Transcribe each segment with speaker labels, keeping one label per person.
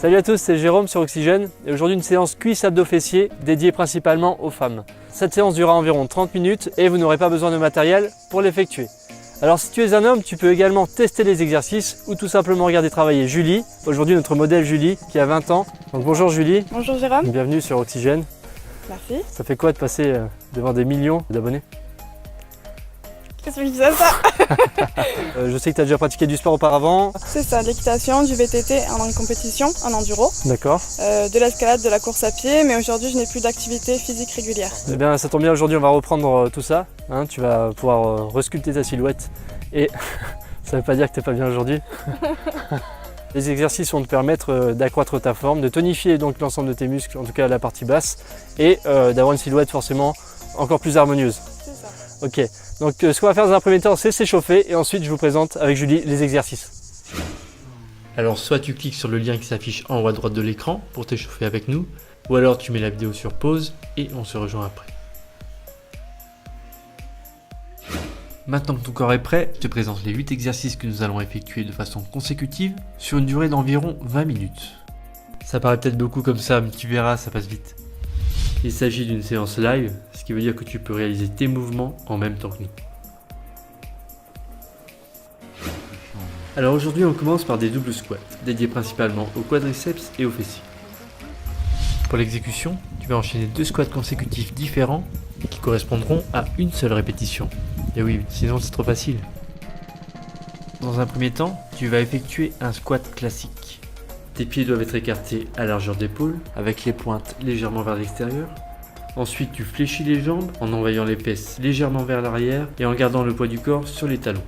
Speaker 1: Salut à tous, c'est Jérôme sur Oxygène et aujourd'hui une séance cuisse abdos fessiers dédiée principalement aux femmes. Cette séance durera environ 30 minutes et vous n'aurez pas besoin de matériel pour l'effectuer. Alors si tu es un homme, tu peux également tester les exercices ou tout simplement regarder travailler Julie. Aujourd'hui notre modèle Julie qui a 20 ans. Donc bonjour Julie.
Speaker 2: Bonjour Jérôme.
Speaker 1: Bienvenue sur Oxygène.
Speaker 2: Merci.
Speaker 1: Ça fait quoi de passer devant des millions d'abonnés?
Speaker 2: Qu'est-ce que je disais ça?
Speaker 1: Je sais que tu as déjà pratiqué du sport auparavant.
Speaker 2: C'est ça, l'équitation, du VTT en compétition, en enduro.
Speaker 1: D'accord.
Speaker 2: De l'escalade, de la course à pied, mais aujourd'hui je n'ai plus d'activité physique régulière.
Speaker 1: Eh bien ça tombe bien, aujourd'hui on va reprendre tout ça. Tu vas pouvoir resculpter ta silhouette et ça ne veut pas dire que tu n'es pas bien aujourd'hui. Les exercices vont te permettre d'accroître ta forme, de tonifier donc l'ensemble de tes muscles, en tout cas la partie basse, et d'avoir une silhouette forcément encore plus harmonieuse.
Speaker 2: C'est ça.
Speaker 1: Ok, donc ce qu'on va faire dans un premier temps c'est s'échauffer et ensuite je vous présente avec Julie les exercices.
Speaker 3: Alors soit tu cliques sur le lien qui s'affiche en haut à droite de l'écran pour t'échauffer avec nous, ou alors tu mets la vidéo sur pause et on se rejoint après. Maintenant que ton corps est prêt, je te présente les 8 exercices que nous allons effectuer de façon consécutive sur une durée d'environ 20 minutes. Ça paraît peut-être beaucoup comme ça, mais tu verras, ça passe vite. Il s'agit d'une séance live, ce qui veut dire que tu peux réaliser tes mouvements en même temps que nous. Alors aujourd'hui on commence par des doubles squats, dédiés principalement aux quadriceps et aux fessiers. Pour l'exécution, tu vas enchaîner 2 squats consécutifs différents qui correspondront à une seule répétition. Et oui, sinon c'est trop facile. Dans un premier temps, tu vas effectuer un squat classique. Tes pieds doivent être écartés à largeur d'épaule, avec les pointes légèrement vers l'extérieur. Ensuite, tu fléchis les jambes en envoyant les fesses légèrement vers l'arrière et en gardant le poids du corps sur les talons.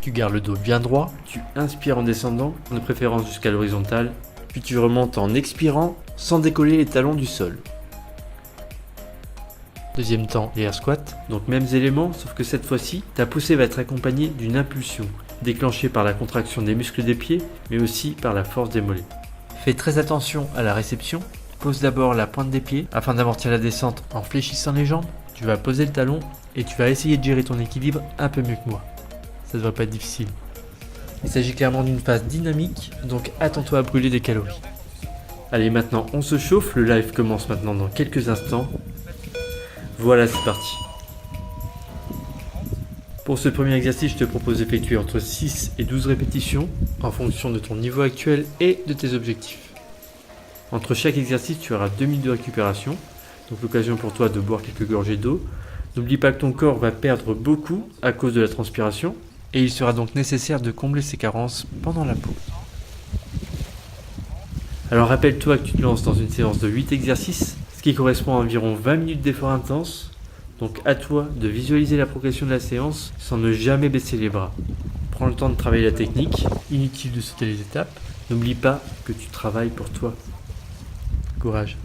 Speaker 3: Tu gardes le dos bien droit, tu inspires en descendant, de préférence jusqu'à l'horizontale, puis tu remontes en expirant sans décoller les talons du sol. Deuxième temps, air squat, donc mêmes éléments, sauf que cette fois-ci, ta poussée va être accompagnée d'une impulsion, déclenchée par la contraction des muscles des pieds, mais aussi par la force des mollets. Fais très attention à la réception, pose d'abord la pointe des pieds, afin d'amortir la descente en fléchissant les jambes, tu vas poser le talon, et tu vas essayer de gérer ton équilibre un peu mieux que moi. Ça devrait pas être difficile. Il s'agit clairement d'une phase dynamique, donc attends-toi à brûler des calories. Allez, maintenant on se chauffe, le live commence maintenant dans quelques instants. Voilà, c'est parti. Pour ce premier exercice, je te propose d'effectuer entre 6 et 12 répétitions en fonction de ton niveau actuel et de tes objectifs. Entre chaque exercice, tu auras 2 minutes de récupération, donc l'occasion pour toi de boire quelques gorgées d'eau. N'oublie pas que ton corps va perdre beaucoup à cause de la transpiration et il sera donc nécessaire de combler ces carences pendant la pause. Alors rappelle-toi que tu te lances dans une séance de 8 exercices, ce qui correspond à environ 20 minutes d'effort intense. Donc à toi de visualiser la progression de la séance sans ne jamais baisser les bras. Prends le temps de travailler la technique, inutile de sauter les étapes. N'oublie pas que tu travailles pour toi. Courage.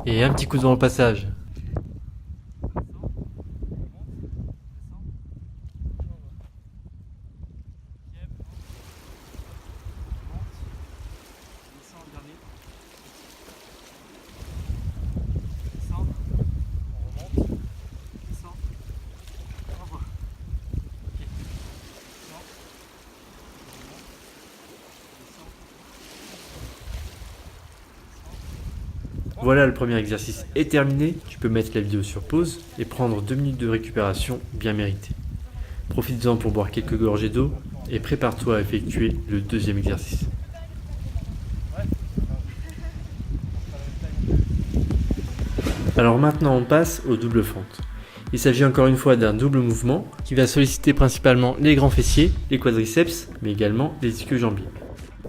Speaker 3: Et un petit coup dans le passage. Voilà, le premier exercice est terminé, tu peux mettre la vidéo sur pause et prendre 2 minutes de récupération bien méritée. Profites-en pour boire quelques gorgées d'eau et prépare-toi à effectuer le deuxième exercice. Alors maintenant on passe aux doubles fentes. Il s'agit encore une fois d'un double mouvement qui va solliciter principalement les grands fessiers, les quadriceps, mais également les ischio-jambiers.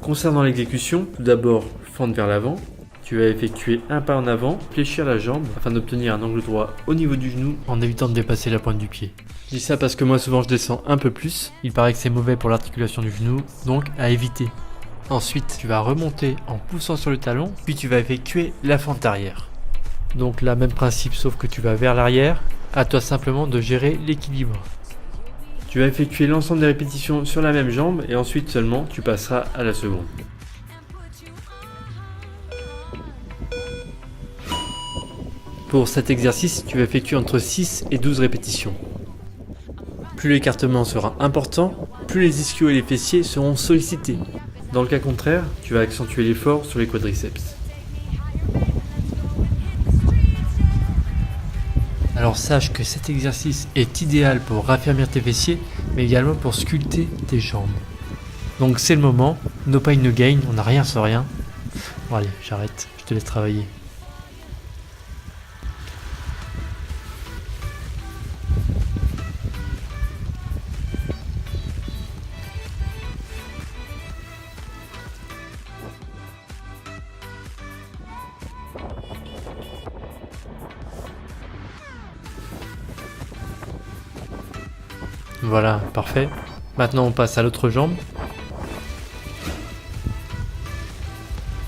Speaker 3: Concernant l'exécution, tout d'abord fente vers l'avant. Tu vas effectuer un pas en avant, fléchir la jambe afin d'obtenir un angle droit au niveau du genou en évitant de dépasser la pointe du pied. Je dis ça parce que moi souvent je descends un peu plus, il paraît que c'est mauvais pour l'articulation du genou, donc à éviter. Ensuite tu vas remonter en poussant sur le talon, puis tu vas effectuer la fente arrière. Donc là même principe sauf que tu vas vers l'arrière, à toi simplement de gérer l'équilibre. Tu vas effectuer l'ensemble des répétitions sur la même jambe et ensuite seulement tu passeras à la seconde. Pour cet exercice, tu vas effectuer entre 6 et 12 répétitions. Plus l'écartement sera important, plus les ischios et les fessiers seront sollicités. Dans le cas contraire, tu vas accentuer l'effort sur les quadriceps. Alors sache que cet exercice est idéal pour raffermir tes fessiers, mais également pour sculpter tes jambes. Donc c'est le moment, no pain no gain, on n'a rien sans rien. Bon allez, j'arrête, je te laisse travailler. Voilà, parfait. Maintenant on passe à l'autre jambe.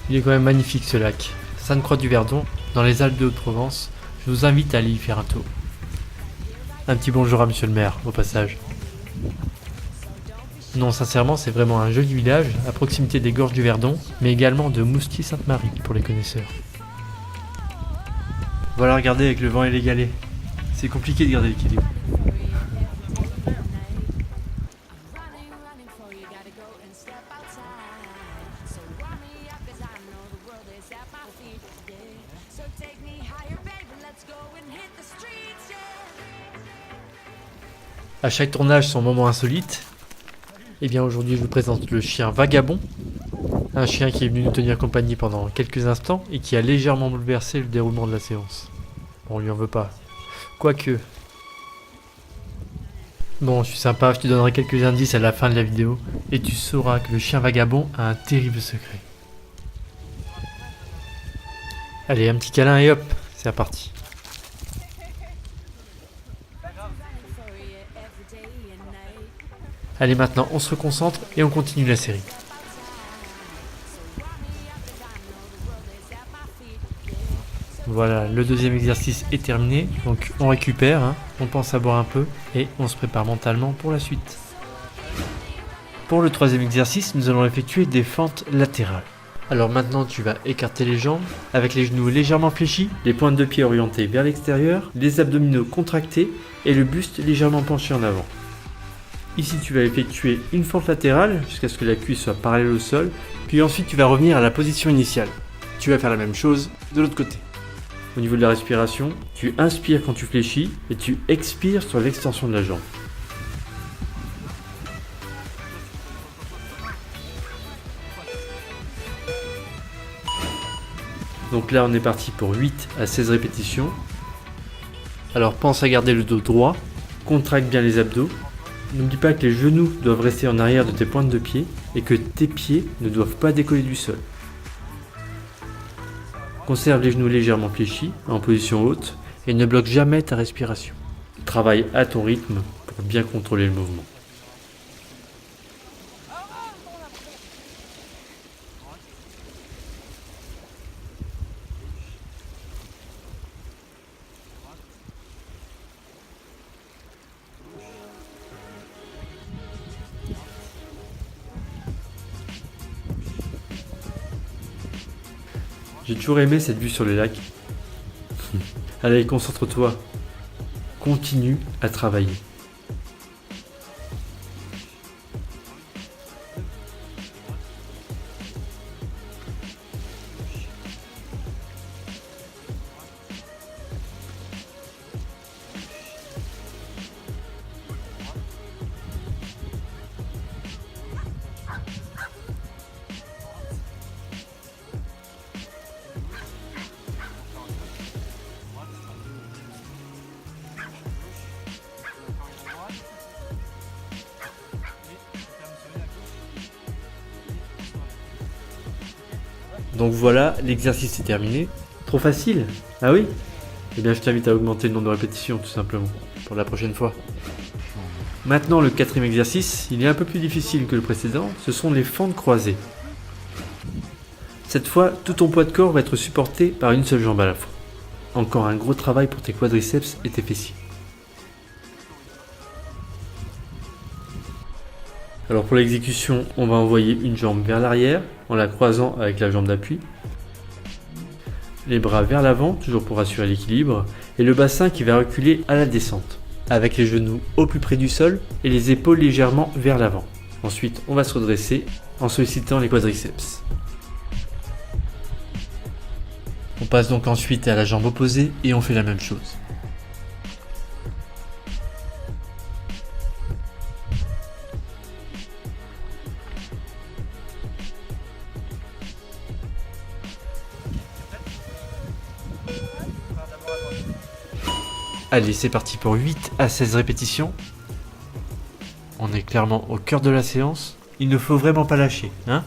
Speaker 3: Il est quand même magnifique ce lac. Sainte-Croix-du-Verdon, dans les Alpes de Haute-Provence. Je vous invite à aller y faire un tour. Un petit bonjour à monsieur le maire, au passage. Non, sincèrement, c'est vraiment un joli village, à proximité des gorges du Verdon, mais également de Moustier-Sainte-Marie, pour les connaisseurs. Voilà, regardez avec le vent et les galets. C'est compliqué de garder l'équilibre. À chaque tournage, son moment insolite. Et bien aujourd'hui, je vous présente le chien Vagabond. Un chien qui est venu nous tenir compagnie pendant quelques instants et qui a légèrement bouleversé le déroulement de la séance. Bon, on lui en veut pas. Quoique. Bon, je suis sympa, je te donnerai quelques indices à la fin de la vidéo. Et tu sauras que le chien Vagabond a un terrible secret. Allez, un petit câlin et hop, c'est reparti. Allez, maintenant on se reconcentre et on continue la série. Voilà, le deuxième exercice est terminé, donc on récupère, hein, on pense à boire un peu et on se prépare mentalement pour la suite. Pour le troisième exercice, nous allons effectuer des fentes latérales. Alors maintenant tu vas écarter les jambes avec les genoux légèrement fléchis, les pointes de pied orientées vers l'extérieur, les abdominaux contractés et le buste légèrement penché en avant. Ici tu vas effectuer une fente latérale jusqu'à ce que la cuisse soit parallèle au sol, puis ensuite tu vas revenir à la position initiale. Tu vas faire la même chose de l'autre côté. Au niveau de la respiration, tu inspires quand tu fléchis et tu expires sur l'extension de la jambe. Donc là on est parti pour 8 à 16 répétitions. Alors pense à garder le dos droit, contracte bien les abdos. N'oublie pas que les genoux doivent rester en arrière de tes pointes de pied et que tes pieds ne doivent pas décoller du sol. Conserve les genoux légèrement fléchis, en position haute, et ne bloque jamais ta respiration. Travaille à ton rythme pour bien contrôler le mouvement. J'ai toujours aimé cette vue sur le lac. Allez, concentre-toi. Continue à travailler. Donc voilà, l'exercice est terminé. Trop facile? Ah oui? Eh bien je t'invite à augmenter le nombre de répétitions tout simplement, pour la prochaine fois. Maintenant le quatrième exercice, il est un peu plus difficile que le précédent, ce sont les fentes croisées. Cette fois, tout ton poids de corps va être supporté par une seule jambe à la fois. Encore un gros travail pour tes quadriceps et tes fessiers. Alors pour l'exécution, on va envoyer une jambe vers l'arrière en la croisant avec la jambe d'appui. Les bras vers l'avant, toujours pour assurer l'équilibre, et le bassin qui va reculer à la descente, avec les genoux au plus près du sol et les épaules légèrement vers l'avant. Ensuite, on va se redresser en sollicitant les quadriceps. On passe donc ensuite à la jambe opposée et on fait la même chose. Allez, c'est parti pour 8 à 16 répétitions. On est clairement au cœur de la séance. Il ne faut vraiment pas lâcher, hein?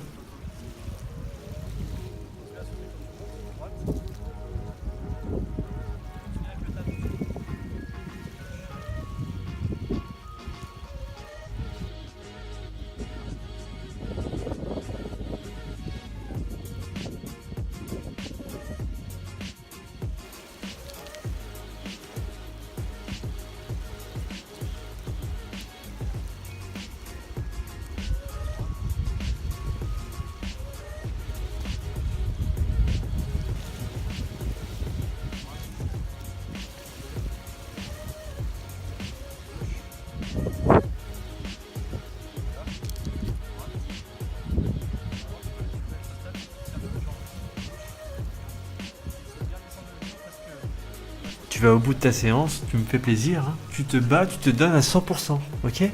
Speaker 3: Tu vas au bout de ta séance, tu me fais plaisir, hein. Tu te bats, tu te donnes à 100%, ok?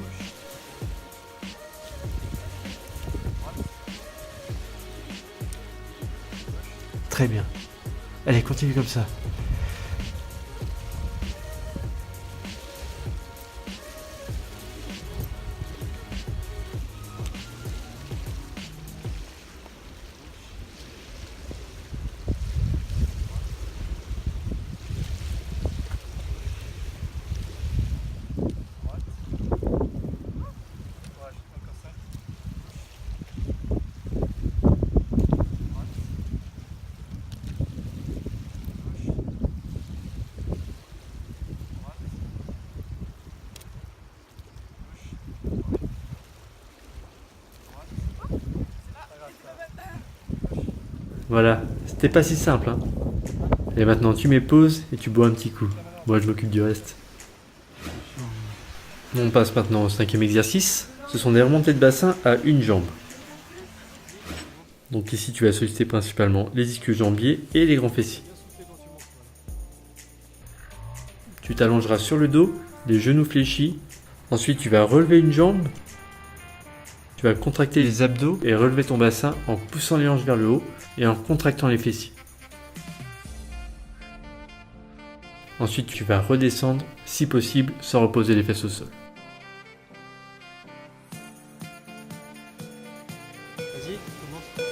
Speaker 3: Très bien. Allez, continue comme ça. Voilà, c'était pas si simple, hein. Et maintenant tu mets pause et tu bois un petit coup. Moi je m'occupe du reste. On passe maintenant au 5e exercice. Ce sont des remontées de bassin à une jambe. Donc ici tu vas solliciter principalement les ischio-jambiers et les grands fessiers. Tu t'allongeras sur le dos, les genoux fléchis. Ensuite tu vas relever une jambe. Tu vas contracter les abdos et relever ton bassin en poussant les hanches vers le haut et en contractant les fessiers. Ensuite, tu vas redescendre, si possible, sans reposer les fesses au sol.
Speaker 1: Vas-y, commence.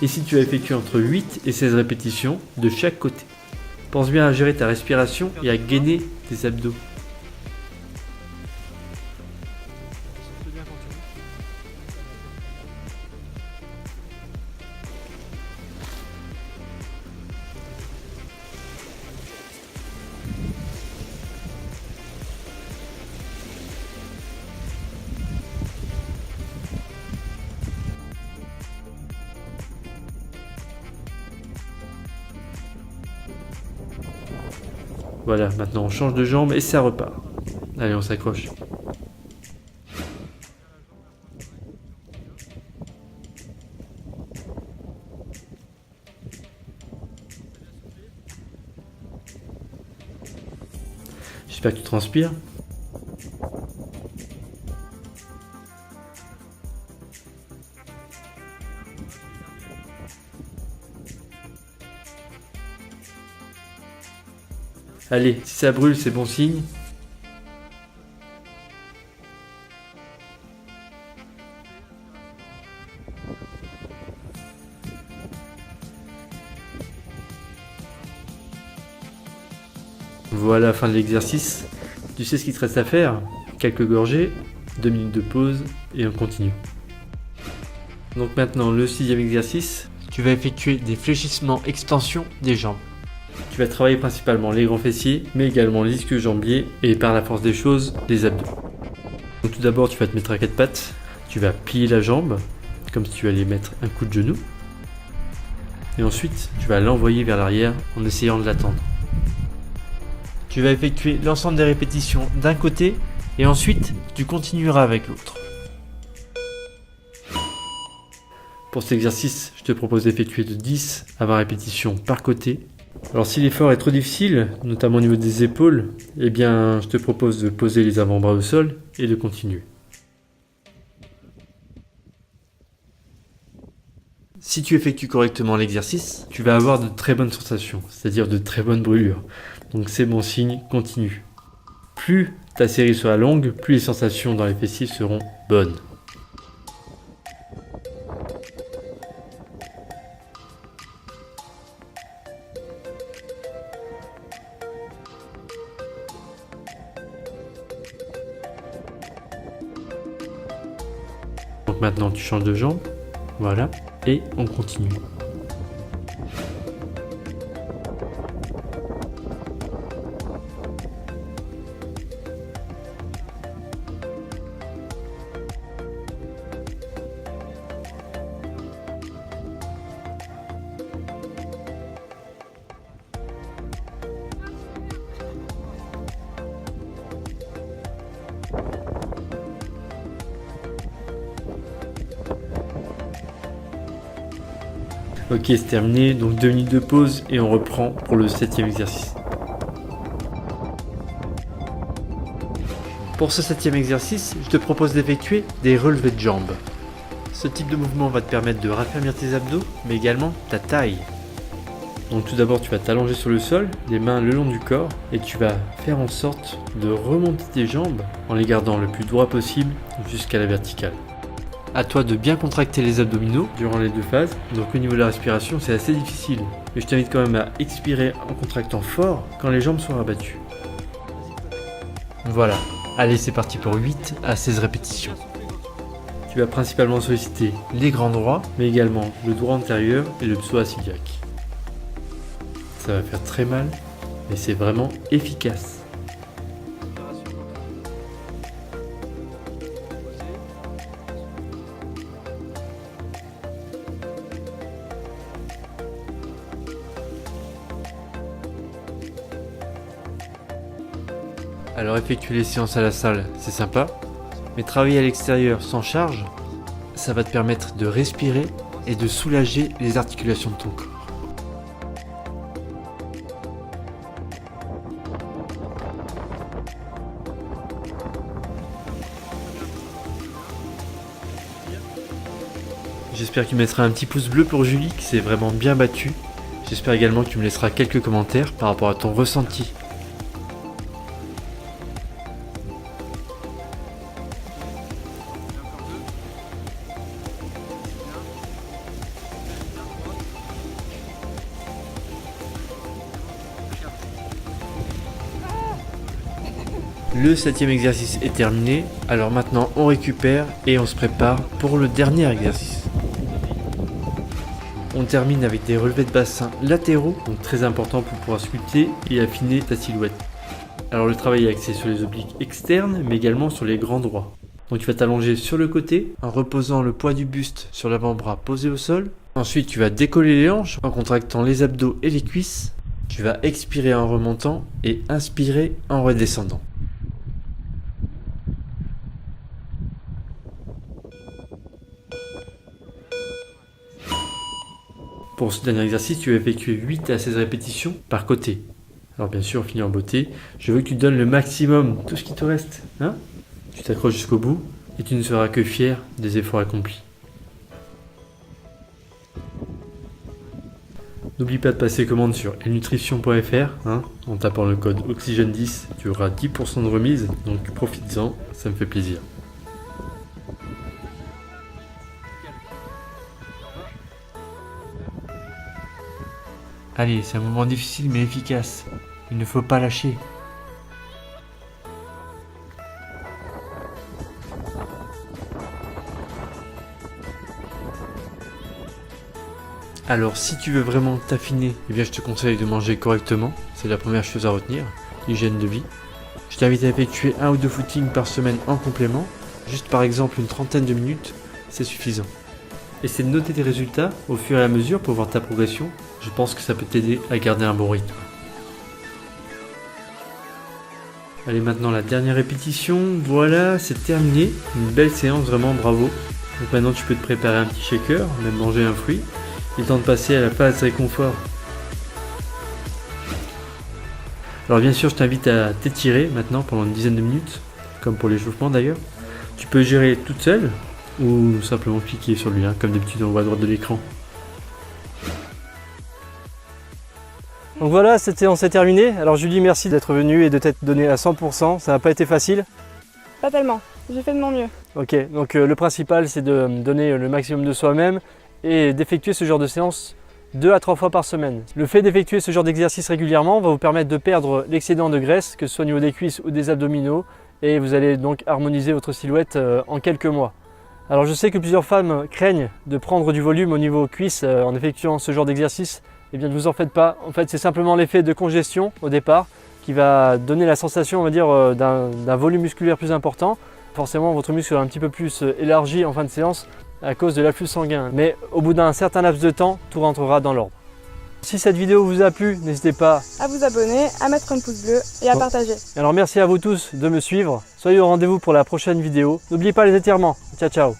Speaker 3: Ici, tu vas effectuer entre 8 et 16 répétitions de chaque côté. Pense bien à gérer ta respiration et à gainer tes abdos. Voilà, maintenant on change de jambe et ça repart. Allez, on s'accroche. J'espère que tu transpires. Allez, si ça brûle, c'est bon signe. Voilà, fin de l'exercice. Tu sais ce qu'il te reste à faire? Quelques gorgées, 2 minutes de pause et on continue. Donc maintenant, le 6e exercice, tu vas effectuer des fléchissements extension des jambes. Tu vas travailler principalement les grands fessiers, mais également les ischio-jambiers et par la force des choses, les abdos. Donc tout d'abord, tu vas te mettre à 4 pattes, tu vas plier la jambe, comme si tu allais mettre un coup de genou. Et ensuite, tu vas l'envoyer vers l'arrière en essayant de l'attendre. Tu vas effectuer l'ensemble des répétitions d'un côté et ensuite, tu continueras avec l'autre. Pour cet exercice, je te propose d'effectuer de 10 à 20 répétitions par côté. Alors si l'effort est trop difficile, notamment au niveau des épaules, eh bien je te propose de poser les avant-bras au sol et de continuer. Si tu effectues correctement l'exercice, tu vas avoir de très bonnes sensations, c'est-à-dire de très bonnes brûlures. Donc c'est bon signe, continue. Plus ta série sera longue, plus les sensations dans les fessiers seront bonnes. Donc maintenant tu changes de jambe, voilà, et on continue. Ok, c'est terminé, donc 2 minutes de pause et on reprend pour le 7e exercice. Pour ce 7e exercice, je te propose d'effectuer des relevés de jambes. Ce type de mouvement va te permettre de raffermir tes abdos, mais également ta taille. Donc tout d'abord, tu vas t'allonger sur le sol, les mains le long du corps, et tu vas faire en sorte de remonter tes jambes en les gardant le plus droit possible jusqu'à la verticale. À toi de bien contracter les abdominaux durant les deux phases. Donc au niveau de la respiration, c'est assez difficile. Mais je t'invite quand même à expirer en contractant fort quand les jambes sont rabattues. Voilà. Allez, c'est parti pour 8 à 16 répétitions. Tu vas principalement solliciter les grands droits, mais également le droit antérieur et le psoas iliaque. Ça va faire très mal, mais c'est vraiment efficace. Alors effectuer les séances à la salle, c'est sympa, mais travailler à l'extérieur sans charge, ça va te permettre de respirer et de soulager les articulations de ton corps. J'espère que tu mettras un petit pouce bleu pour Julie qui s'est vraiment bien battue. J'espère également que tu me laisseras quelques commentaires par rapport à ton ressenti. Le 7e exercice est terminé, alors maintenant on récupère et on se prépare pour le dernier exercice. On termine avec des relevés de bassin latéraux, donc très important pour pouvoir sculpter et affiner ta silhouette. Alors le travail est axé sur les obliques externes, mais également sur les grands droits. Donc tu vas t'allonger sur le côté en reposant le poids du buste sur l'avant-bras posé au sol. Ensuite tu vas décoller les hanches en contractant les abdos et les cuisses. Tu vas expirer en remontant et inspirer en redescendant. Pour ce dernier exercice, tu vas effectuer 8 à 16 répétitions par côté. Alors bien sûr, on finit en beauté. Je veux que tu donnes le maximum, tout ce qui te reste. Hein ? Tu t'accroches jusqu'au bout et tu ne seras que fier des efforts accomplis. N'oublie pas de passer commande sur elnutrition.fr. En tapant le code Oxygène10, tu auras 10% de remise. Donc profites-en, ça me fait plaisir. Allez, c'est un moment difficile mais efficace. Il ne faut pas lâcher. Alors, si tu veux vraiment t'affiner, eh bien, je te conseille de manger correctement. C'est la première chose à retenir, l'hygiène de vie. Je t'invite à effectuer 1 ou 2 footings par semaine en complément. Juste par exemple une trentaine de minutes, c'est suffisant. Essaie de noter tes résultats au fur et à mesure pour voir ta progression. Je pense que ça peut t'aider à garder un bon rythme. Allez, maintenant la dernière répétition. Voilà, c'est terminé. Une belle séance, vraiment bravo. Donc maintenant tu peux te préparer un petit shaker, même manger un fruit. Il est temps de passer à la phase réconfort. Alors bien sûr je t'invite à t'étirer maintenant pendant une dizaine de minutes, comme pour l'échauffement d'ailleurs. Tu peux gérer toute seule ou simplement cliquer sur le lien comme d'habitude on voit à droite de l'écran.
Speaker 1: Donc voilà, cette séance est terminée. Alors Julie, merci d'être venue et de t'être donnée à 100%. Ça n'a pas été facile?
Speaker 2: Pas tellement, j'ai fait de mon mieux.
Speaker 1: Ok, donc le principal c'est de donner le maximum de soi-même et d'effectuer ce genre de séance 2 à 3 fois par semaine. Le fait d'effectuer ce genre d'exercice régulièrement va vous permettre de perdre l'excédent de graisse, que ce soit au niveau des cuisses ou des abdominaux, et vous allez donc harmoniser votre silhouette en quelques mois. Alors je sais que plusieurs femmes craignent de prendre du volume au niveau cuisses en effectuant ce genre d'exercice. Eh bien ne vous en faites pas, en fait c'est simplement l'effet de congestion au départ qui va donner la sensation, on va dire, d'un volume musculaire plus important. Forcément votre muscle sera un petit peu plus élargi en fin de séance à cause de l'afflux sanguin. Mais au bout d'un certain laps de temps, tout rentrera dans l'ordre. Si cette vidéo vous a plu, n'hésitez pas
Speaker 2: À vous abonner, à mettre un pouce bleu et à partager.
Speaker 1: Alors merci à vous tous de me suivre. Soyez au rendez-vous pour la prochaine vidéo. N'oubliez pas les étirements. Ciao ciao.